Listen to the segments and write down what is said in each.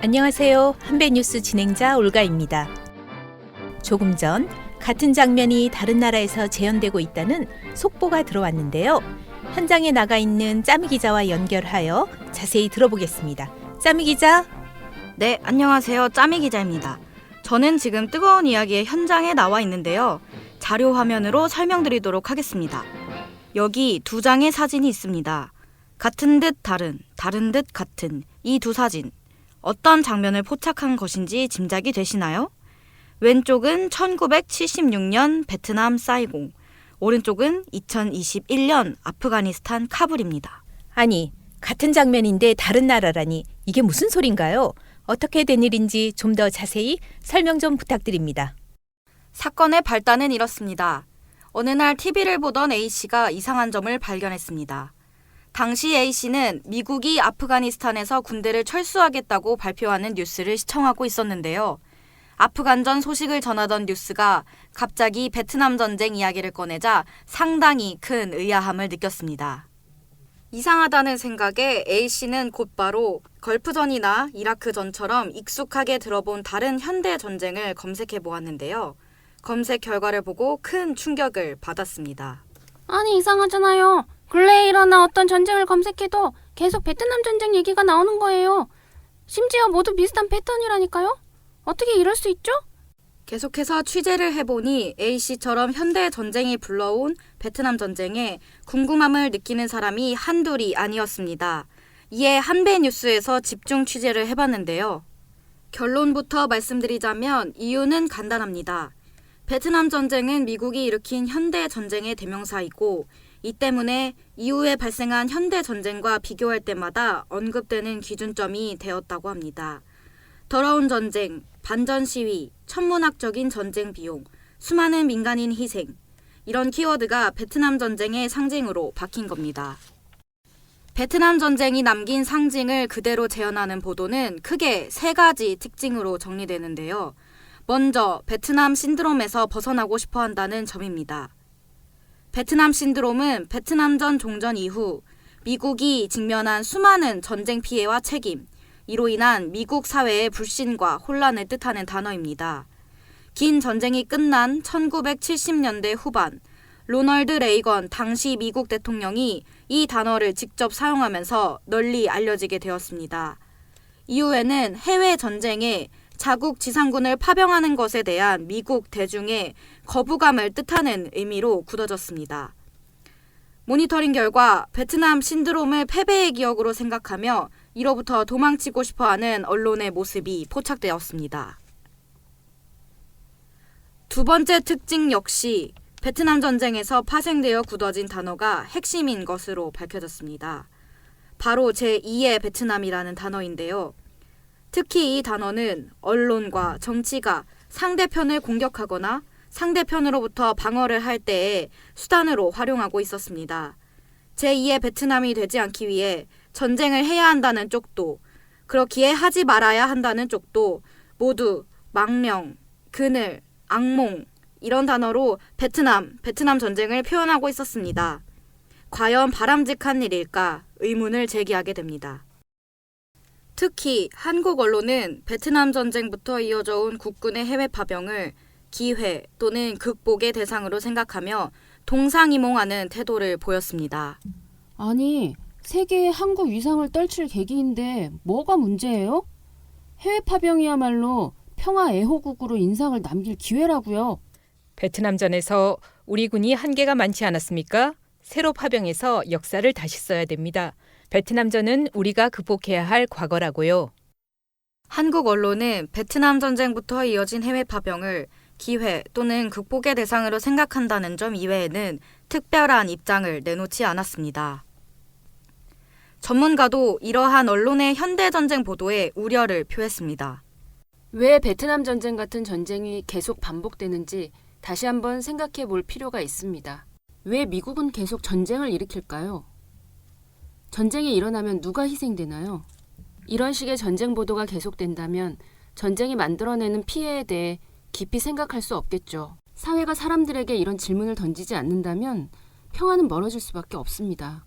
안녕하세요. 한배뉴스 진행자 올가입니다. 조금 전 같은 장면이 다른 나라에서 재현되고 있다는 속보가 들어왔는데요. 현장에 나가 있는 짜미 기자와 연결하여 자세히 들어보겠습니다. 짜미 기자. 네, 안녕하세요. 짜미 기자입니다. 저는 지금 뜨거운 이야기의 현장에 나와 있는데요. 자료 화면으로 설명드리도록 하겠습니다. 여기 두 장의 사진이 있습니다. 같은 듯 다른, 다른 듯 같은 이 두 사진. 어떤 장면을 포착한 것인지 짐작이 되시나요? 왼쪽은 1976년 베트남 사이공, 오른쪽은 2021년 아프가니스탄 카불입니다. 아니, 같은 장면인데 다른 나라라니 이게 무슨 소린가요? 어떻게 된 일인지 좀 더 자세히 설명 좀 부탁드립니다. 사건의 발단은 이렇습니다. 어느 날 TV를 보던 A씨가 이상한 점을 발견했습니다. 당시 A씨는 미국이 아프가니스탄에서 군대를 철수하겠다고 발표하는 뉴스를 시청하고 있었는데요. 아프간전 소식을 전하던 뉴스가 갑자기 베트남 전쟁 이야기를 꺼내자 상당히 큰 의아함을 느꼈습니다. 이상하다는 생각에 A씨는 곧바로 걸프전이나 이라크전처럼 익숙하게 들어본 다른 현대 전쟁을 검색해 보았는데요. 검색 결과를 보고 큰 충격을 받았습니다. 아니, 이상하잖아요. 근래에 일어난 어떤 전쟁을 검색해도 계속 베트남 전쟁 얘기가 나오는 거예요. 심지어 모두 비슷한 패턴이라니까요. 어떻게 이럴 수 있죠? 계속해서 취재를 해보니 A씨처럼 현대 전쟁이 불러온 베트남 전쟁에 궁금함을 느끼는 사람이 한둘이 아니었습니다. 이에 한배뉴스에서 집중 취재를 해봤는데요. 결론부터 말씀드리자면 이유는 간단합니다. 베트남 전쟁은 미국이 일으킨 현대 전쟁의 대명사이고 이 때문에 이후에 발생한 현대 전쟁과 비교할 때마다 언급되는 기준점이 되었다고 합니다. 더러운 전쟁, 반전 시위, 천문학적인 전쟁 비용, 수많은 민간인 희생, 이런 키워드가 베트남 전쟁의 상징으로 박힌 겁니다. 베트남 전쟁이 남긴 상징을 그대로 재현하는 보도는 크게 세 가지 특징으로 정리되는데요. 먼저 베트남 신드롬에서 벗어나고 싶어 한다는 점입니다. 베트남 신드롬은 베트남전 종전 이후 미국이 직면한 수많은 전쟁 피해와 책임, 이로 인한 미국 사회의 불신과 혼란을 뜻하는 단어입니다. 긴 전쟁이 끝난 1970년대 후반, 로널드 레이건 당시 미국 대통령이 이 단어를 직접 사용하면서 널리 알려지게 되었습니다. 이후에는 해외 전쟁에 자국 지상군을 파병하는 것에 대한 미국 대중의 거부감을 뜻하는 의미로 굳어졌습니다. 모니터링 결과 베트남 신드롬을 패배의 기억으로 생각하며 이로부터 도망치고 싶어하는 언론의 모습이 포착되었습니다. 두 번째 특징 역시 베트남 전쟁에서 파생되어 굳어진 단어가 핵심인 것으로 밝혀졌습니다. 바로 제2의 베트남이라는 단어인데요. 특히 이 단어는 언론과 정치가 상대편을 공격하거나 상대편으로부터 방어를 할 때의 수단으로 활용하고 있었습니다. 제2의 베트남이 되지 않기 위해 전쟁을 해야 한다는 쪽도, 그렇기에 하지 말아야 한다는 쪽도 모두 망령, 그늘, 악몽 이런 단어로 베트남 전쟁을 표현하고 있었습니다. 과연 바람직한 일일까 의문을 제기하게 됩니다. 특히 한국 언론은 베트남 전쟁부터 이어져 온 국군의 해외 파병을 기회 또는 극복의 대상으로 생각하며 동상이몽하는 태도를 보였습니다. 아니, 세계의 한국 위상을 떨칠 계기인데 뭐가 문제예요? 해외 파병이야말로 평화 애호국으로 인상을 남길 기회라고요. 베트남전에서 우리 군이 한계가 많지 않았습니까? 새로 파병해서 역사를 다시 써야 됩니다. 베트남전은 우리가 극복해야 할 과거라고요. 한국 언론은 베트남 전쟁부터 이어진 해외 파병을 기회 또는 극복의 대상으로 생각한다는 점 이외에는 특별한 입장을 내놓지 않았습니다. 전문가도 이러한 언론의 현대전쟁 보도에 우려를 표했습니다. 왜 베트남 전쟁 같은 전쟁이 계속 반복되는지 다시 한번 생각해 볼 필요가 있습니다. 왜 미국은 계속 전쟁을 일으킬까요? 전쟁이 일어나면 누가 희생되나요? 이런 식의 전쟁 보도가 계속된다면 전쟁이 만들어내는 피해에 대해 깊이 생각할 수 없겠죠. 사회가 사람들에게 이런 질문을 던지지 않는다면 평화는 멀어질 수밖에 없습니다.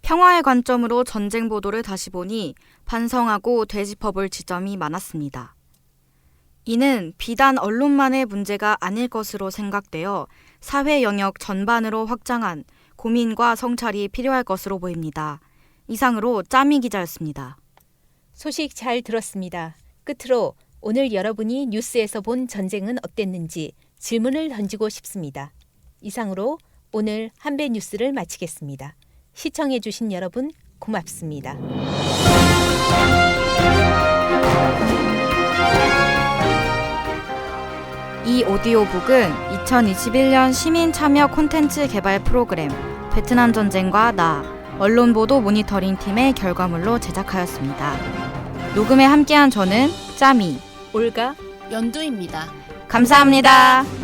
평화의 관점으로 전쟁 보도를 다시 보니 반성하고 되짚어볼 지점이 많았습니다. 이는 비단 언론만의 문제가 아닐 것으로 생각되어 사회 영역 전반으로 확장한 고민과 성찰이 필요할 것으로 보입니다. 이상으로 짜미 기자였습니다. 소식 잘 들었습니다. 끝으로 오늘 여러분이 뉴스에서 본 전쟁은 어땠는지 질문을 던지고 싶습니다. 이상으로 오늘 한배 뉴스를 마치겠습니다. 시청해주신 여러분 고맙습니다. 이 오디오북은 2021년 시민 참여 콘텐츠 개발 프로그램 베트남 전쟁과 나 언론보도 모니터링 팀의 결과물로 제작하였습니다. 녹음에 함께한 저는 짜미, 올가 연두입니다. 감사합니다.